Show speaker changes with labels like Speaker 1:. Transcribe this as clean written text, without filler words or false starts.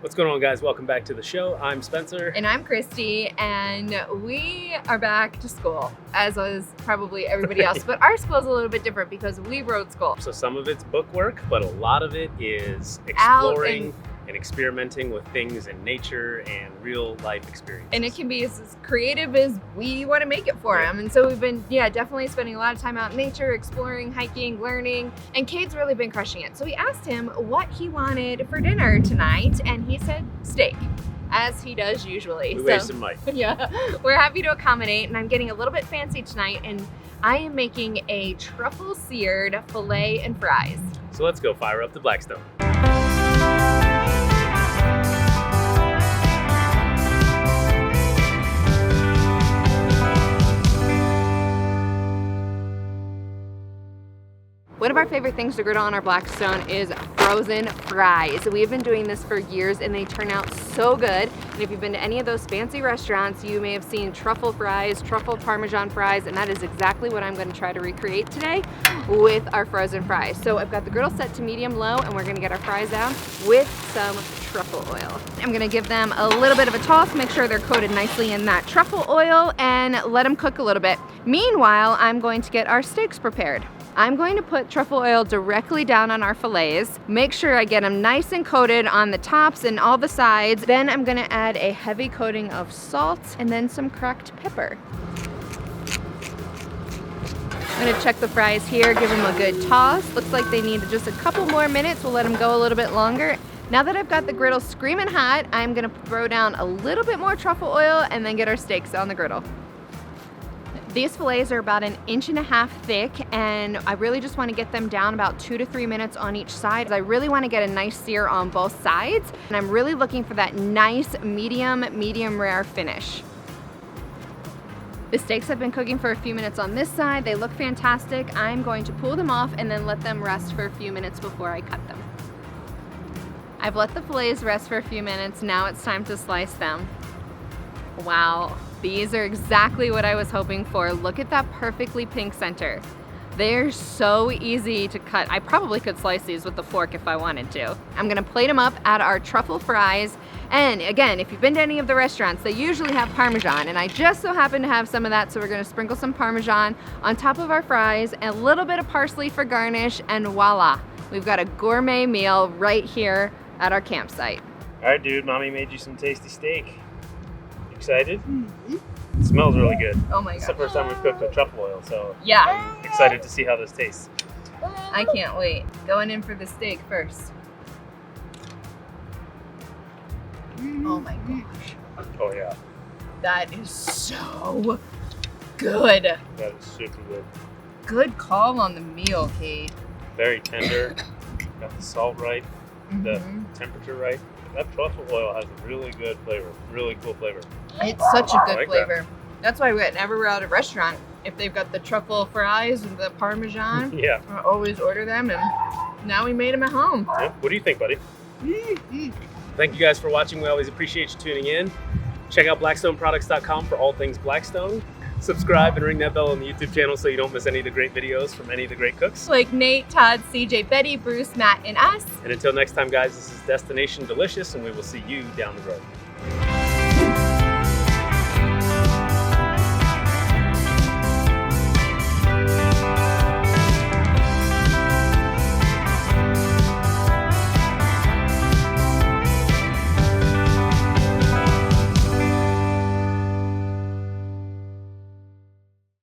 Speaker 1: What's going on, guys? Welcome back to the show. I'm Spencer.
Speaker 2: And I'm Christy, and we are back to school, as was probably everybody else. But our school's a little bit different because we rode school.
Speaker 1: So some of it's book work, but a lot of it is exploring and experimenting with things in nature and real life experiences.
Speaker 2: And it can be as creative as we want to make it for them. And so we've been, definitely spending a lot of time out in nature, exploring, hiking, learning. And Cade's really been crushing it. So we asked him what he wanted for dinner tonight, and he said steak, as he does usually.
Speaker 1: We wasted Mike.
Speaker 2: Yeah, we're happy to accommodate, and I'm getting a little bit fancy tonight, and I am making a truffle seared filet and fries.
Speaker 1: So let's go fire up the Blackstone.
Speaker 2: One of our favorite things to griddle on our Blackstone is frozen fries. We've been doing this for years and they turn out so good. And if you've been to any of those fancy restaurants, you may have seen truffle fries, truffle parmesan fries, and that is exactly what I'm going to try to recreate today with our frozen fries. So I've got the griddle set to medium-low, and we're going to get our fries down with some truffle oil. I'm going to give them a little bit of a toss, make sure they're coated nicely in that truffle oil, and let them cook a little bit. Meanwhile, I'm going to get our steaks prepared. I'm going to put truffle oil directly down on our fillets, make sure I get them nice and coated on the tops and all the sides. Then I'm gonna add a heavy coating of salt and then some cracked pepper. I'm gonna check the fries here, give them a good toss. Looks like they need just a couple more minutes. We'll let them go a little bit longer. Now that I've got the griddle screaming hot, I'm gonna throw down a little bit more truffle oil and then get our steaks on the griddle. These fillets are about 1.5 inches thick, and I really just want to get them down about 2 to 3 minutes on each side. I really want to get a nice sear on both sides, and I'm really looking for that nice medium rare finish. The steaks have been cooking for a few minutes on this side. They look fantastic. I'm going to pull them off and then let them rest for a few minutes before I cut them. I've let the fillets rest for a few minutes. Now it's time to slice them. Wow. These are exactly what I was hoping for. Look at that perfectly pink center. They're so easy to cut. I probably could slice these with a fork if I wanted to. I'm gonna plate them up, add our truffle fries, and again, if you've been to any of the restaurants, they usually have Parmesan, and I just so happen to have some of that, so we're gonna sprinkle some Parmesan on top of our fries, and a little bit of parsley for garnish, and voila. We've got a gourmet meal right here at our campsite.
Speaker 1: All right, dude, mommy made you some tasty steak. Excited? Mm-hmm. It smells really good.
Speaker 2: Oh my god.
Speaker 1: It's the first time we've cooked with truffle oil, so
Speaker 2: yeah,
Speaker 1: I'm excited to see how this tastes.
Speaker 2: I can't wait. Going in for the steak first. Oh my gosh.
Speaker 1: Oh yeah.
Speaker 2: That is so good.
Speaker 1: That is super good.
Speaker 2: Good call on the meal, Kate.
Speaker 1: Very tender. Got the salt right, the temperature right. That truffle oil has a really good flavor, really cool flavor.
Speaker 2: It's such a good
Speaker 1: like
Speaker 2: flavor. That's why whenever we're at a restaurant, if they've got the truffle fries and the Parmesan,
Speaker 1: yeah,
Speaker 2: I always order them, and now we made them at home.
Speaker 1: Yeah. What do you think, buddy? Thank you guys for watching. We always appreciate you tuning in. Check out blackstoneproducts.com for all things Blackstone. Subscribe and ring that bell on the YouTube channel so you don't miss any of the great videos from any of the great cooks.
Speaker 2: Like Nate, Todd, CJ, Betty, Bruce, Matt, and us.
Speaker 1: And until next time, guys, this is Destination Delicious, and we will see you down the road.